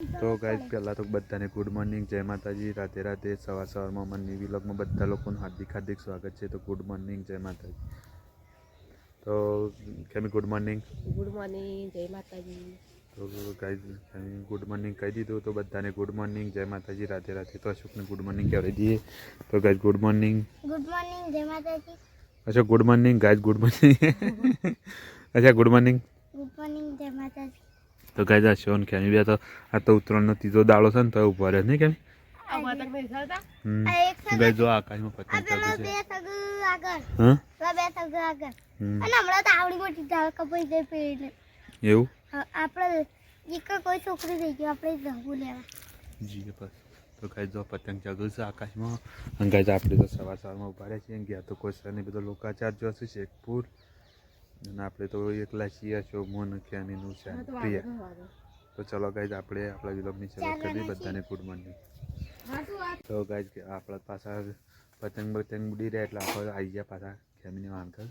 તો ગાઈઝ પહેલાં તો બધાને ગુડ મોર્નિંગ, જય માતાજી, રાધે રાધે. સવારમાં મનની વિલોગમાં બધા લોકોનું હાર્દિક સ્વાગત છે. તો ગુડ મોર્નિંગ, જય માતાજી. તો કેમી ગુડ મોર્નિંગ, જય માતાજી. તો ગાઈઝ ગુડ મોર્નિંગ કહી દીધું, તો બધાને ગુડ મોર્નિંગ, જય માતાજી, રાધે રાધે. તો અશોકને ગુડ મોર્નિંગ કહેવાય દઈએ. તો ગાઈઝ ગુડ મોર્નિંગ, જય માતાજી. Ashok good morning, guys good morning. અચ્છા ગુડ મોર્નિંગ, જય માતાજી. તો ગાઈઝ અશોક કેમી બે તો આ તો ઉત્તરાયણનો ત્રીજો દાડો છે ને તો ઉભા રહે નહીં કેમી. ગાઈઝ જો આકાશમાં પતંગ ચગે છે. એવું આપણે એક કોઈ છોકરી થઈ ગયો આપણે જવું લેવા જી બસ. તો ગાઈઝ જો પતંગ ચગે છે આકાશમાં. અને ગાઈઝ આપણે તો સવારમાં ઉભા રહ્યા છીએ. ગયા તો કોઈ સર ને બધો લોકાચાર જો હશે શેખપુર. અને આપણે તો એકલા છીએ, શોભમોન કેમીનું છે પ્રિયા. તો ચલો ગાઈઝ આપણે આપણા વિલોગની શરૂઆત કરી બધાને ગુડ મોર્નિંગ. તો ગાઈઝ આપણા પાછા પતંગ ઉડી રહ્યા એટલે આપણે આવી ગયા પાછા ખેમીને વાંકા.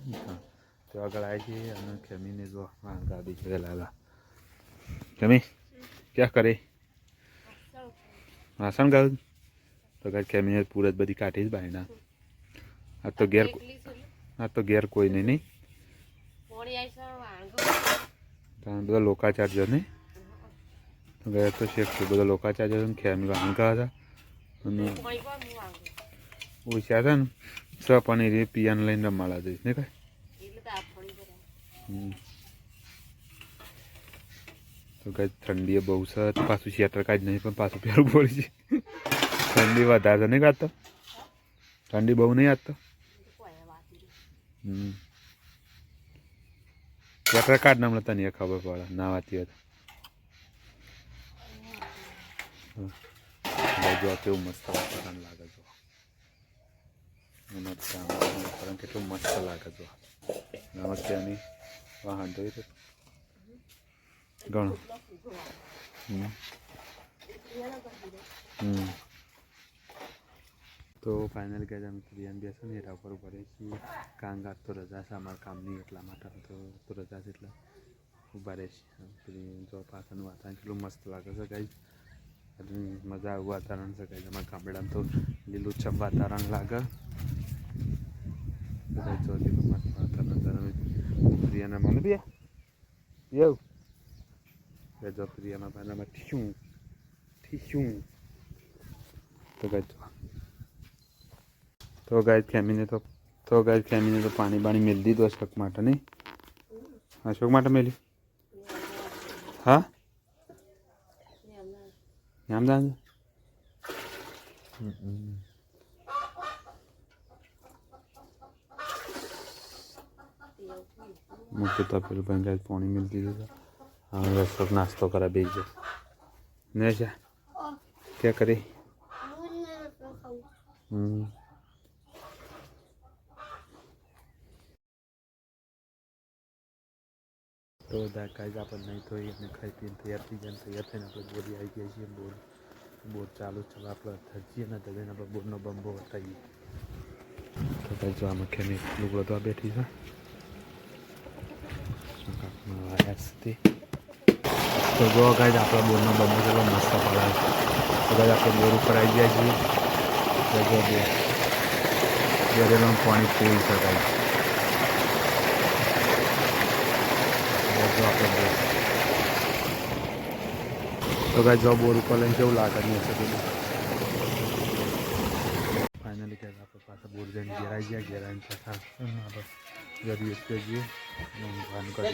તો આગળ આવી છીએ અને ખેમીને જો વાંકા બી છે લાલા. ખેમી ક્યાં કરે વાસણ ગાયું. તો ગાઈઝ ખેમીને પૂરત બધી કાઢી જ બાયના. આ તો ઘેર કોઈ નહીં બધા લોકાચાર છે નહીં. તો ગયા તો શેખ બધા લોકાચાર છે. ખેમી વાંકા હતા અને ઓછા હતા ને સ પણ એ પિયાને લઈને રમાડા જઈશ ને કઈ. તો કઈ ઠંડી બહુ છે. પાછું સ્વેટર કાઢી નહીં પણ પાછું પહેરવું પડે છે. ઠંડી વધારે છે નહીં કાઢતો. ઠંડી બહુ નહીં આવતો. સ્વેટર કાઢ ને હમણાં તને ખબર પડે ના વાતી હોય જો કેવું મસ્ત વાતાવરણ લાગે છે. કેટલું મસ્ત લાગે છે. નમસ્ત્યાની વાહન જોઈ તો ઘણું. તો ફાઇનલ કે અમે બિયાન બેસો ને એના ઉપર ભરે છીએ. કાંગા તો રજા છે અમારા કામની એટલા માટે તો રજા છે એટલે ઉભા રહે છે. જો પાછળનું વાતાવરણ કેટલું મસ્ત લાગે છે ગાઈઝ. મજા આવું વાતાવરણ છે ગાઈઝ. અમારા ગામડામાં તો લીલુંછમ વાતાવરણ લાગે. જો કેટલું મસ્ત વાતાવરણ. પ્રિયાના મમ્મી બી એવું જો પ્રિયાના ભાઈનામાં ઠીશું. તો ગાઈઝ ખેમીને તો પાણી બાણી મેળ દીધું અશોક માટે નહીં. અશોક માટે મેલ્યું. હા એમ દાદા મૂકી તો પેલું ભાઈ ગાય પાણી મેળ દીધું. હવે અશોક નાસ્તો કરે બે જાય ને છે ક્યાં કરી. તો ગાઈઝ આપણે નહીં ધોઈ અને ખાઈ પીને તૈયાર થઈ જાય. તૈયાર થઈને આપણે બોરી આવી ગયા છીએ. બોર ચાલુ છે. આપણે ધજીએ ને ધજીને આપણે બોરનો બંબો વટાવીએ. તો ગાઈઝ જો આમાં ખેમી લુગડો તો બેઠી છે. તો જો ગાઈઝ આપણા બોરનો બંબો કેટલો મસ્ત પડાય છે. તો ગાઈઝ આપણે બોર ઉપર આવી ગયા છીએ. બોરેલું પાણી ફૂલ છે ગાઈઝ. તો ગાઈઝ જો બોર ઉપર લઈને કેવું લાગે નહીં હશે પેલું. ફાઇનલી કે આપણે પાછા બોર જઈને ઘેર આવી ગયા. ઘેર આવીને પાછા આપણે જરીએ જઈએ ભાન કરીએ.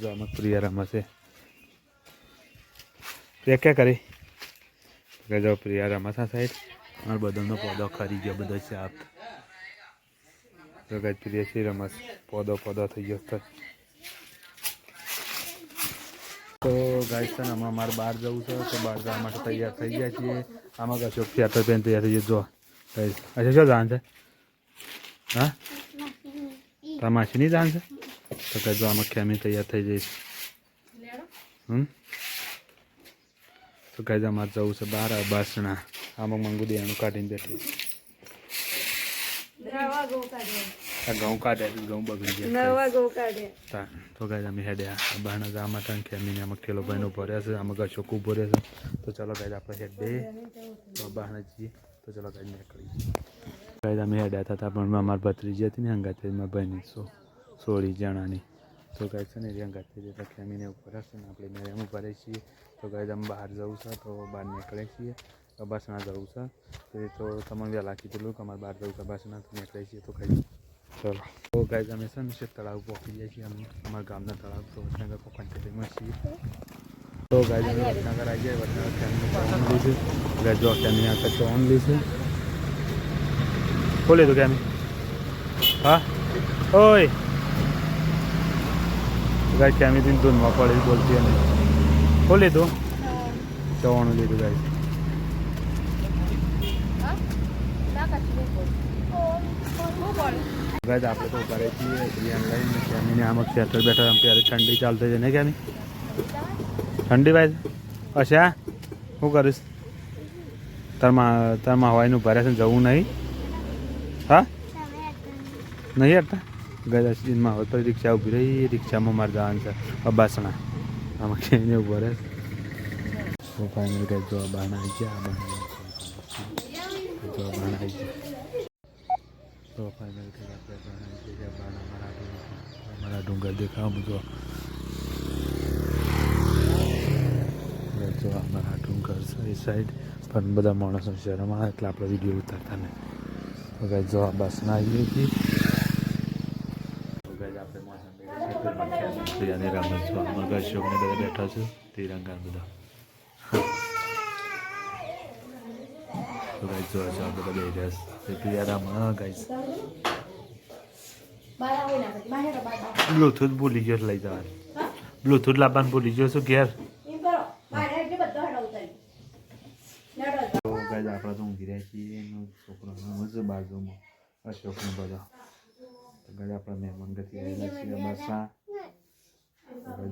જો આમાં પ્રિયા રમશે. પ્રિયા ક્યાં કરી જો પ્રિયા રમશે સાઈડ. અમારે બધાનો પૌધો ખરી ગયો બધો સાફ. તો ગાઈઝ પ્રિયા છે રમસ પૌધો થઈ ગયો. તો ગાઈઝ છે ને હમણાં અમારે બહાર જવું છે. તો બહાર જવા માટે તૈયાર થઈ ગયા છીએ. આમાં અશોક થિયેટર પેન તૈયાર થઈ ગયો. જો અચ્છા શું જાણ છે હા તારા માસીની જાણ છે. તો કહે જો આમાં ખેમી તૈયાર થઈ જઈશ. તો ગાઈઝ અમારે જવું છે બહાર બાસણા. આમાં મંગુ દેવાનું કાઢીને બેઠી. આ ઘઉં કાઢ્યા ઘઉં બગડી ગયા નવા ગો કાઢ્યા. તો ગાય અમે હેડ્યા બહારના ગામમાં ત્રણ ખેમીને આમાં ખેલો ભાઈનો ભર્યા છે આમાં કશો ખૂબ ભર્યો છે તો ચલો ગાય આપણે હેડે તો બહારના જઈએ તો ચલો ગાય નીકળી ગાય અમે હેડ્યા હતા પણ અમારી ભત્રીજી હતી ને હંગાતે મારા ભાઈની 16 જણાની તો ગાય છે ને એ હંગાતે તો ખેમીને ઉપર હશે ને આપણે મેળામાં ભરીએ છીએ તો ગાય અમે બહાર જવું છે તો બહાર નીકળીએ છીએ બસના જવું છે તો એ તો તમને વહેલા કીધેલું કે અમારે બહાર જવું છે બસના તો નીકળીએ છીએ તો કઈ ચલો તો ગાય અમે છે ને તળાવ પહોંચી જાય છીએ અમે અમારા ગામના તળાવ તો વડનગર કોકંટેલીમાં છીએ તો ગાય અમે વડનગર આવી જાય વડનગર ફેમિલી ચવણ લીધું ગાય જો ફેમિલી આખા ચવણ લીધું શું લીધું કે હા ઓય ગાય ફેમિલી ધૂનમાં પડી બોલતી અને શું લીધું ચવણું લીધું ગાય ગાય આપણે તો ઉભા રહીએ છીએ બિરિયાની લઈને ફેમિલી આમાં બેઠા બેઠા ત્યારે ઠંડી ચાલતી છે ને કે ઠંડી ભાઈ અચ્છા શું કરીશ તારમાં હવાઈનું ભરે છે જવું નહીં હા નહીં હટતા ગયા દિનમાં હોય પછી રિક્ષા ઊભી રહી રિક્ષામાં મારે જવાનું છે અબાસણા આમાં ક્યાંય ઉભો રહે તો ફાઇનલ ગઈ જો બહાના આવી ગયા જો બહાના આવી ગયા તો ફાઇનલ અમારા ડુંગર દેખાવ બધો જો અમારા ડુંગર છે એ સાઈડ પણ બધા માણસો શહેરમાં એટલે આપણે વિડીયો ઉતારતા ને તો ગાય જો આ બસના આવીએ છીએ તો ગાય આપણે મોસમ રમત છો અમારા અશોકને બધા બેઠા છે તિરંગા બધા તો ગાય જો આ બધા બે રહ્યા છે પિયારામાં ગાય બ્લુટૂથ ભૂલી ગયો લઈ જવાનું બ્લુટૂથ લાવવાનું ભૂલી ગયો છું ઘેર તો ગાય આપણે તો ઊંઘી રહ્યા છીએ એનો છોકરો મજૂર બાજુમાં અશોકને બધા તો ગાય આપણા મહેમાન ગતિ આવેલા છીએ બસા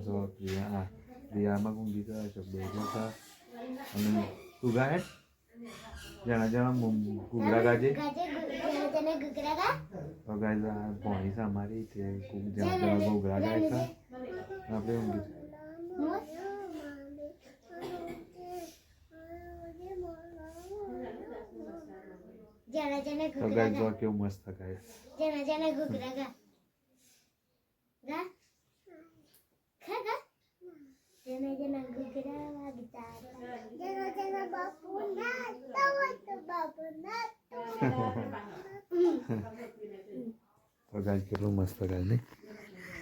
જો પ્રિયામાં ઊંઘી ગયા અશોક બે ગયા અને તું ગાય જણા જણા ઘૂઘરા ગાજે તો ગાય ભોણી છે અમારી તે જણા જણા ઘૂઘરા ગાય છે આપણે ઊંઘી તો ગાય જો કેવું મસ્ત ગાય જના જના ઘૂઘરા ગા ગા ખા ગા જના જના ઘૂઘરા વાગતા જના જના બાપુ ના તો બાપુ ના તો ગાય કેટલું મસ્ત ગાય નહીં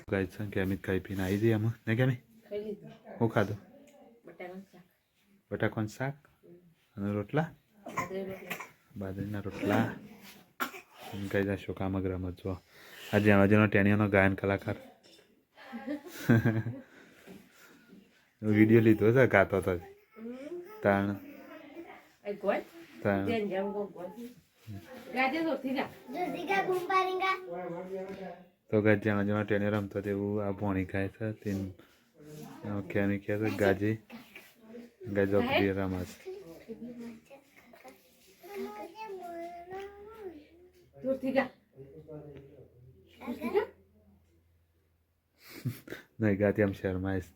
ગાય છે કેમિત ખાઈ પીને આવી જઈએ આમાં ને કેમી હું ખાધું બટાકાનું શાક અને રોટલા બાજરીના રોટલા કઈ જશો કામક રમત જો આજે આજનો ટેનિયાનો ગાયન કલાકાર વિડીયો લીધો છે ગાતો હતો તાણ તો ગાય જ્યાં જેમાં ટેનિયો રમતો તેવું આ ભોણી ખાય છે તે કેમી કહે છે ગાજી ગાય જો પ્રિય રમત નહીં ગાતી આમ શર્માઈશ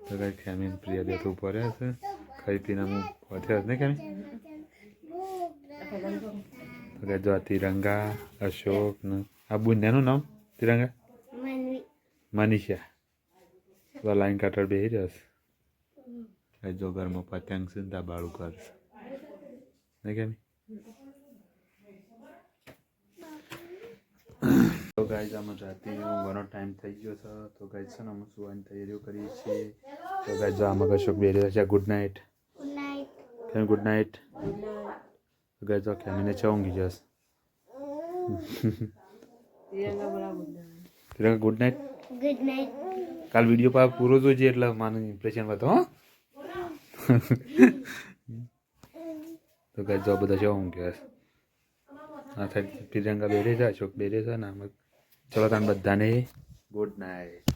તો કઈ ખેમીને પ્રિય દેતું પડે છે ખાઈ પીને હું પહોંચ્યા ને કેમી તો કઈ જો તિરંગા અશોક ને આ બુન્યાનું નામ તિરંગા મનીષા તો લાઈન કાટર બેસી રહ્યો છે કઈ જો ઘરમાં પતંગ છે ને દાબાળું કરશે નહીં કેમી તો ગાઈઝ આમાં રાતે ઊંઘવાનો ટાઈમ થઈ ગયો છે તો ગાઈઝ છે ને અમે સુવાની તૈયારીઓ કરીએ છીએ તો ગાઈઝ જો આમાં કશોક બે રહ્યા છે ગુડ નાઇટ ગુડ નાઇટ તો ગાઈઝ જો કેમીને છે ઊંઘી જશે તિરંગા ગુડ નાઇટ કાલ વિડીયો પર પૂરો જોઈજે એટલે માનું ઇમ્પ્રેશન બતો હો તો ગાઈઝ જો બધા છે ઊંઘી જશે આ સાઈડ તિરંગા બેરે છે અશોક બેરે છે ને આમાં ચલો તને બધાને ગુડ નાઇટ